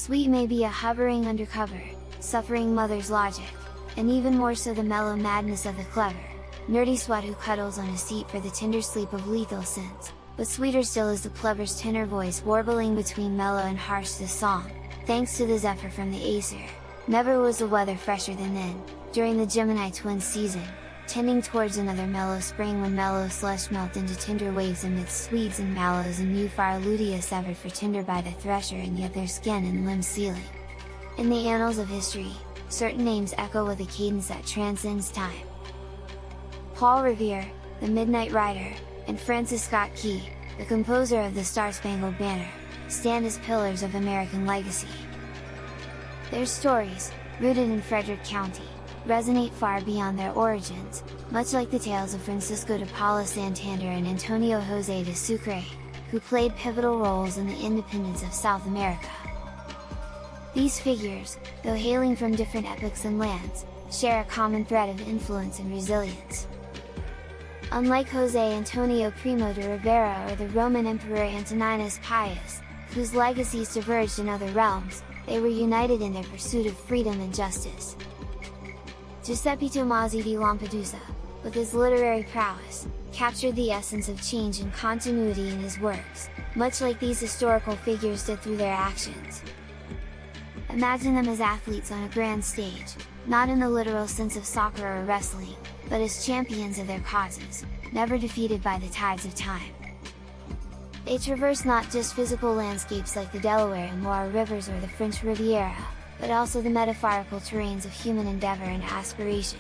Sweet may be a hovering undercover, suffering mother's logic, and even more so the mellow madness of the clever, nerdy swat who cuddles on a seat for the tender sleep of lethal sins. But sweeter still is the clever's tenor voice warbling between mellow and harsh this song, thanks to the zephyr from the Aesir. Never was the weather fresher than then, during the Gemini twin season, tending towards another mellow spring when mellow slush melt into tender waves amidst sweets and mallows and new fire lutea severed for tinder by the thresher and yet their skin and limb sealing. In the annals of history, certain names echo with a cadence that transcends time. Paul Revere, the Midnight Rider, and Francis Scott Key, the composer of the Star-Spangled Banner, stand as pillars of American legacy. Their stories, rooted in Frederick County, resonate far beyond their origins, much like the tales of Francisco de Paula Santander and Antonio José de Sucre, who played pivotal roles in the independence of South America. These figures, though hailing from different epochs and lands, share a common thread of influence and resilience. Unlike José Antonio Primo de Rivera or the Roman Emperor Antoninus Pius, whose legacies diverged in other realms, they were united in their pursuit of freedom and justice. Giuseppe Tomasi di Lampedusa, with his literary prowess, captured the essence of change and continuity in his works, much like these historical figures did through their actions. Imagine them as athletes on a grand stage, not in the literal sense of soccer or wrestling, but as champions of their causes, never defeated by the tides of time. They traverse not just physical landscapes like the Delaware and Loire rivers or the French Riviera, but also the metaphorical terrains of human endeavor and aspiration.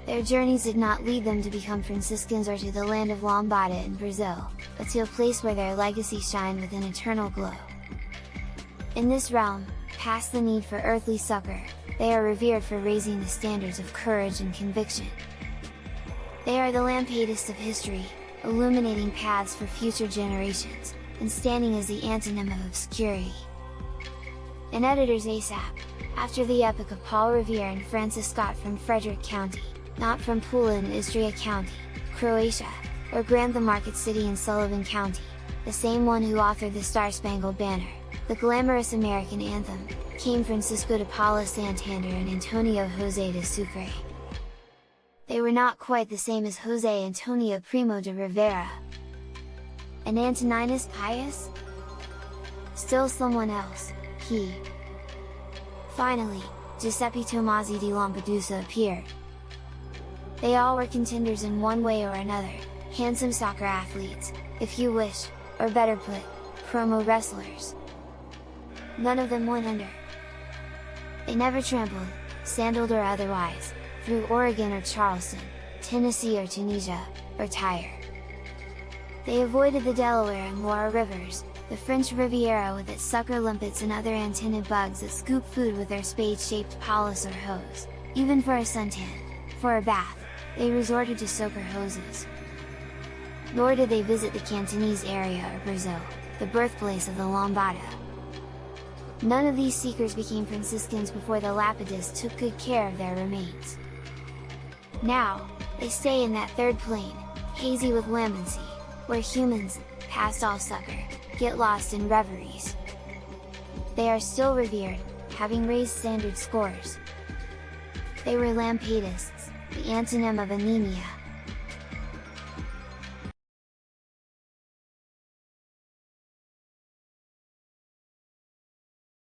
Their journeys did not lead them to become Franciscans or to the land of Lambada in Brazil, but to a place where their legacy shined with an eternal glow. In this realm, past the need for earthly succor, they are revered for raising the standards of courage and conviction. They are the Lampadists of history, illuminating paths for future generations, and standing as the antonym of obscurity. An editor's ASAP, after the epic of Paul Revere and Francis Scott from Frederick County, not from Paula in Istria County, Croatia, or Grant the Market City in Sullivan County, the same one who authored the Star-Spangled Banner, the glamorous American anthem, came Francisco de Paula Santander and Antonio José de Sucre. They were not quite the same as José Antonio Primo de Rivera. And Antoninus Pius? Still someone else, he. Finally, Giuseppe Tomasi di Lampedusa appeared. They all were contenders in one way or another, handsome soccer athletes, if you wish, or better put, promo wrestlers. None of them went under. They never trampled, sandaled or otherwise, through Oregon or Charleston, Tennessee or Tunisia, or Tyre. They avoided the Delaware and Loire rivers, the French Riviera with its sucker limpets and other antennid bugs that scoop food with their spade-shaped palas or hose, even for a suntan. For a bath, they resorted to soaker hoses. Nor did they visit the Cantonese area or Brazil, the birthplace of the Lambada. None of these seekers became Franciscans before the Lapidus took good care of their remains. Now, they stay in that third plane, hazy with lambency, where humans, past all succor, get lost in reveries. They are still revered, having raised standard scores. They were Lampadists, the antonym of anemia,